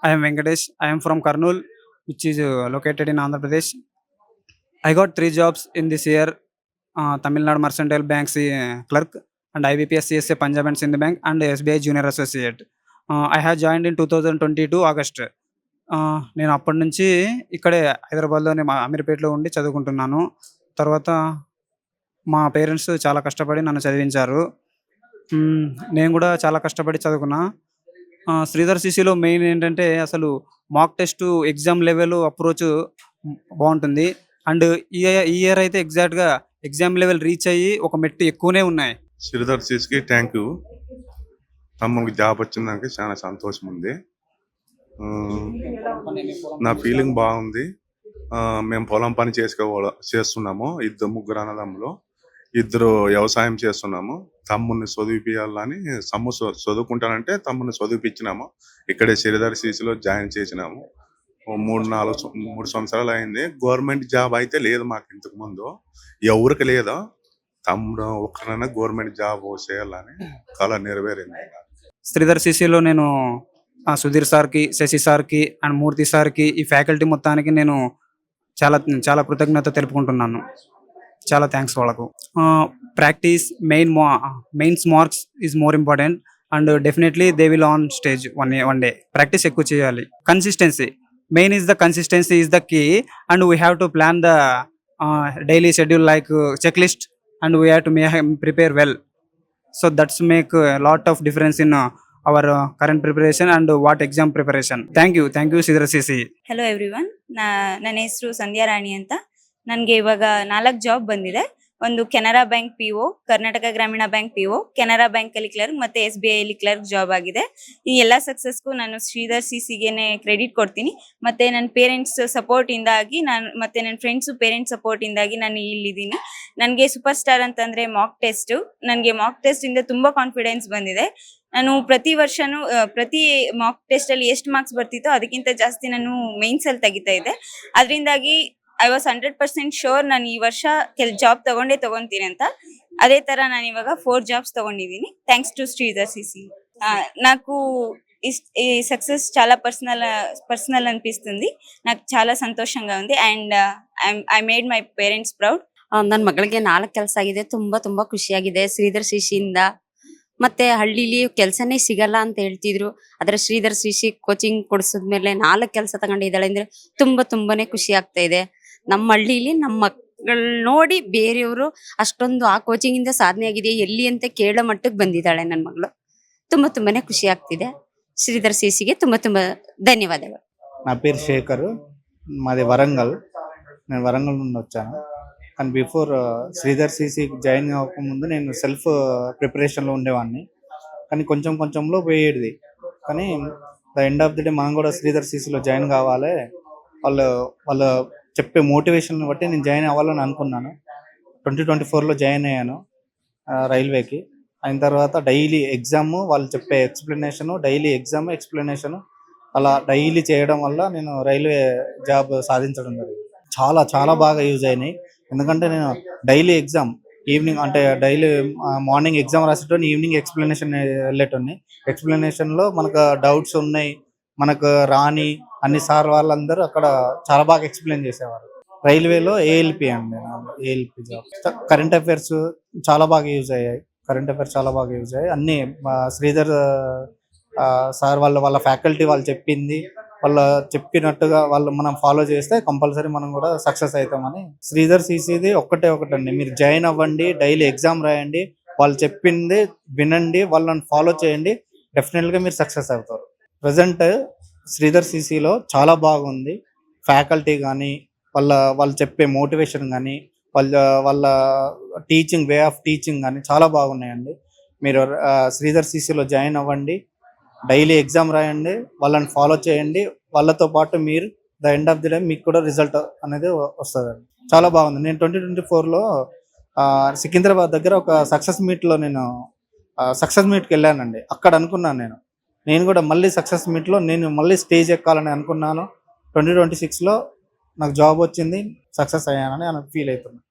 I am Venkatesh. I am from Karnool, which is located in Andhra Pradesh. I got 3 jobs in this year: Tamil Nadu Mercantile Bank's clerk, and IBPS CSA Punjab and Sindh Bank, and SBI Junior Associate. I have joined in 2022 August. నేను అప్పటి నుంచి ఇక్కడే హైదరాబాద్‌లోనే అమీర్పేటలో ఉండి చదువుకుంటున్నాను. తర్వాత మా పేరెంట్స్ చాలా కష్టపడి నన్ను చదివించారు. హ్మ్. నేను గూడా చాలా కష్టపడి చదువుకున్నా. శ్రీధర్ సిసిలో మెయిన్ ఏంటంటే అసలు మాక్ టెస్టు, ఎగ్జామ్ లెవెల్ అప్రోచ్ బావుంటుంది. అండ్ ఈ ఇయర్ అయితే ఎగ్జాక్ట్‌గా ఎగ్జామ్ లెవెల్ రీచ్ అయ్యి ఒక మెట్టు ఎక్కువనే ఉన్నాయి. శ్రీధర్ సీస్‌కి థ్యాంక్ యూ. తమ్మునికి జాబ్ వచ్చిందానికి చాలా సంతోషం ఉంది. నా ఫీలింగ్ బాగుంది. మేము పొలం పని చేస్తున్నాము. ముగ్గురు అన్నదమ్ములు. ఇద్దరు వ్యవసాయం చేస్తున్నాము. తమ్ముడిని చదివిపియాలని చదువుకుంటానంటే తమ్ముడిని చదివిపించినాము. ఇక్కడే శ్రీధర్ సీసీలో జాయిన్ చేసినాము. 3 సంవత్సరాలు అయింది. గవర్నమెంట్ జాబ్ అయితే లేదు మాకు ఇంతకు ముందు, ఎవరికి లేదా. తమ్ముడు ఒక్కరైనా గవర్నమెంట్ జాబ్ చేయాలని కళ నెరవేరింది. శ్రీధర్ సిసిలో నేను సుధీర్ సార్కి, శశి సార్కి అండ్ మూర్తి సార్కి, ఈ ఫ్యాకల్టీ మొత్తానికి నేను చాలా చాలా కృతజ్ఞత తెలుపుకుంటున్నాను. చాలా థ్యాంక్స్ వాళ్ళకు. Practice mains marks is more important and definitely they will on stage one day. Practice ఎక్కువ చేయాలి. Consistency main is the consistency is the key and we have to plan the daily schedule like check list and we have to prepare well. So that's make lot of difference in our current preparation and what exam preparation. Thank you Sridhar ಸಿಸಿ. Hello everyone, ನನ್ನ ಹೆಸರು ಸಂಧ್ಯಾ ರಾಣಿ ಅಂತ. ನನಗೆ ಇವಾಗ 4 job ಬಂದಿದೆ. ಒಂದು Canara bank PO, Karnataka ಗ್ರಾಮೀಣ bank PO, Canara bank ಅಲ್ಲಿ ಕ್ಲರ್ಕ್ ಮತ್ತೆ SBI ಅಲ್ಲಿ ಕ್ಲರ್ಕ್ ಜಾಬ್ ಆಗಿದೆ. ಈ ಎಲ್ಲ ಸಕ್ಸಸ್ಗೂ ನಾನು ಶ್ರೀಧರ್ ಸಿಸಿಗೆನೆ ಕ್ರೆಡಿಟ್ ಕೊಡ್ತೀನಿ. ಮತ್ತೆ ನನ್ನ ಪೇರೆಂಟ್ಸ್ ಸಪೋರ್ಟ್ ಇಂದಾಗಿ ಮತ್ತೆ ನನ್ನ ಫ್ರೆಂಡ್ಸ್ ಪೇರೆಂಟ್ಸ್ ಸಪೋರ್ಟ್ ಇಂದಾಗಿ ನಾನು ಇಲ್ಲಿದ್ದೀನಿ. ನನಗೆ ಸೂಪರ್ ಸ್ಟಾರ್ ಅಂತಂದ್ರೆ ಮಾಕ್ ಟೆಸ್ಟ್. ನನಗೆ ಮಾಕ್ ಟೆಸ್ಟ್ ಇಂದ ತುಂಬಾ ಕಾನ್ಫಿಡೆನ್ಸ್ ಬಂದಿದೆ. ನಾನು ಪ್ರತಿ ವರ್ಷನೂ ಪ್ರತಿ ಮಾಕ್ ಟೆಸ್ಟ್ ಅಲ್ಲಿ ಎಷ್ಟು ಮಾರ್ಕ್ಸ್ ಬರ್ತಿತ್ತೋ ಅದಕ್ಕಿಂತ ಜಾಸ್ತಿ ನಾನು ಮೇನ್ಸ್ ಅಲ್ಲಿ ತೆಗಿತಾ ಇದ್ದೆ. ಅದರಿಂದಾಗಿ ಐ ವಾಸ್ 100% ಶೋರ್ ನಾನು ಈ ವರ್ಷ ಜಾಬ್ ತಗೊಂತೀನಿ ಅಂತ. ಅದೇ ತರ ನಾನು ಇವಾಗ 4 ಜಾಬ್ಸ್ ತಗೊಂಡಿದ್ದೀನಿ ಥ್ಯಾಂಕ್ಸ್ ಟು ಶ್ರೀಧರ್ సిసి. నాకు ఈ సక్సెస్ చాలా పర్సనల్ అనిపిస్తుంది. నాకు చాలా సంతోషంగా ఉంది and I made my parents proud. ನನ್ನ ಮಗಳಿಗೆ 4 ಕೆಲಸ ಆಗಿದೆ. ತುಂಬಾ ಖುಷಿಯಾಗಿದೆ ಶ್ರೀಧರ್ ಸಿಸಿಯಿಂದ. ಮತ್ತೆ ಹಳ್ಳಿಲಿ ಕೆಲಸನೇ ಸಿಗಲ್ಲ ಅಂತ ಹೇಳ್ತಿದ್ರು. ಆದ್ರೆ ಶ್ರೀಧರ್ ಸಿಸಿ ಕೋಚಿಂಗ್ ಕೊಡಿಸಿದ್ಮೇಲೆ 4 ಕೆಲಸ ತಗೊಂಡಿದ್ದಾಳೆ ಅಂದ್ರೆ ತುಂಬಾನೇ ಖುಷಿ ಆಗ್ತಾ ಇದೆ. ನಮ್ಮ ಹಳ್ಳಿಲಿ ನಮ್ಮ ಮಕ್ಕಳು ನೋಡಿ ಬೇರೆಯವರು ಅಷ್ಟೊಂದು ಆ ಕೋಚಿಂಗ್ ಇಂದ ಸಾಧನೆ ಆಗಿದೆ ಎಲ್ಲಿ ಅಂತ ಕೇಳೋ ಮಟ್ಟಕ್ಕೆ ಬಂದಿದ್ದಾಳೆ ನನ್ನ మగలు. ತುಂಬಾನೇ ಖುಷಿ ಆಗ್ತಿದೆ. శ్రీధర్ సిసిಗೆ ತುಂಬಾ ధన్యవాదాలు. నా పేరు శేఖర్, మాది వరంగల్. నేను వరంగల్ నుండి వచ్చాను. కానీ బిఫోర్ శ్రీధర్ సిసికి జాయిన్ అవ్వకముందు నేను సెల్ఫ్ ప్రిపరేషన్లో ఉండేవాడిని. కానీ కొంచెంలో పోయేది. కానీ the end of the day మనం కూడా శ్రీధర్ సిసిలో జాయిన్ కావాలి, వాళ్ళు చెప్పే మోటివేషన్ బట్టి నేను జాయిన్ అవ్వాలని అనుకున్నాను. 2024లో జాయిన్ అయ్యాను రైల్వేకి. అయిన తర్వాత డైలీ ఎగ్జామ్, వాళ్ళు చెప్పే డైలీ ఎగ్జామ్ ఎక్స్ప్లెనేషన్ అలా డైలీ చేయడం వల్ల నేను రైల్వే జాబ్ సాధించడం జరిగింది. చాలా బాగా యూజ్ అయినాయి. ఎందుకంటే నేను డైలీ ఎగ్జామ్ ఈవినింగ్ అంటే డైలీ మార్నింగ్ ఎగ్జామ్ రాసేటోని, ఈవినింగ్ ఎక్స్ప్లెనేషన్ వెళ్ళేటోని. ఎక్స్ప్లెనేషన్లో మనకు డౌట్స్ ఉన్నాయి, మనకు రాని అన్ని సార్ వాళ్ళందరూ అక్కడ చాలా బాగా ఎక్స్ప్లెయిన్ చేసేవారు. రైల్వేలో ALP అండి, ALP జాబ్. కరెంట్ అఫైర్స్ చాలా బాగా యూజ్ అయ్యాయి. అన్నీ శ్రీధర్ సార్ వాళ్ళ ఫ్యాకల్టీ వాళ్ళు చెప్పింది, వాళ్ళు చెప్పినట్టుగా మనం ఫాలో చేస్తే కంపల్సరీ మనం కూడా సక్సెస్ అవుతామని. శ్రీధర్ సిసిది ఒకటండి, మీరు జాయిన్ అవ్వండి, డైలీ ఎగ్జామ్ రాయండి, వాళ్ళు చెప్పింది వినండి, వాళ్ళని ఫాలో చేయండి, డెఫినెట్గా మీరు సక్సెస్ అవుతారు. ప్రజెంట్ శ్రీధర్ సిసిలో చాలా బాగుంది. ఫ్యాకల్టీ కానీ, వాళ్ళు చెప్పే మోటివేషన్ కానీ, వాళ్ళ టీచింగ్ వే ఆఫ్ టీచింగ్ కానీ చాలా బాగున్నాయండి. మీరు శ్రీధర్ సిసిలో జాయిన్ అవ్వండి, డైలీ ఎగ్జామ్ రాయండి, వాళ్ళని ఫాలో చేయండి. వాళ్ళతో పాటు మీరు the end of the day మీకు కూడా రిజల్ట్ అనేది వస్తుందండి. చాలా బాగుంది. నేను 2024లో సికింద్రాబాద్ దగ్గర ఒక సక్సెస్ మీట్కి వెళ్ళానండి. అక్కడ అనుకున్నాను నేను కూడా మళ్ళీ సక్సెస్ మీట్లో నేను మళ్ళీ స్టేజ్ ఎక్కాలని అనుకున్నాను. 2026లో నాకు జాబ్ వచ్చింది, సక్సెస్ అయ్యానని ఫీల్ అవుతున్నాను.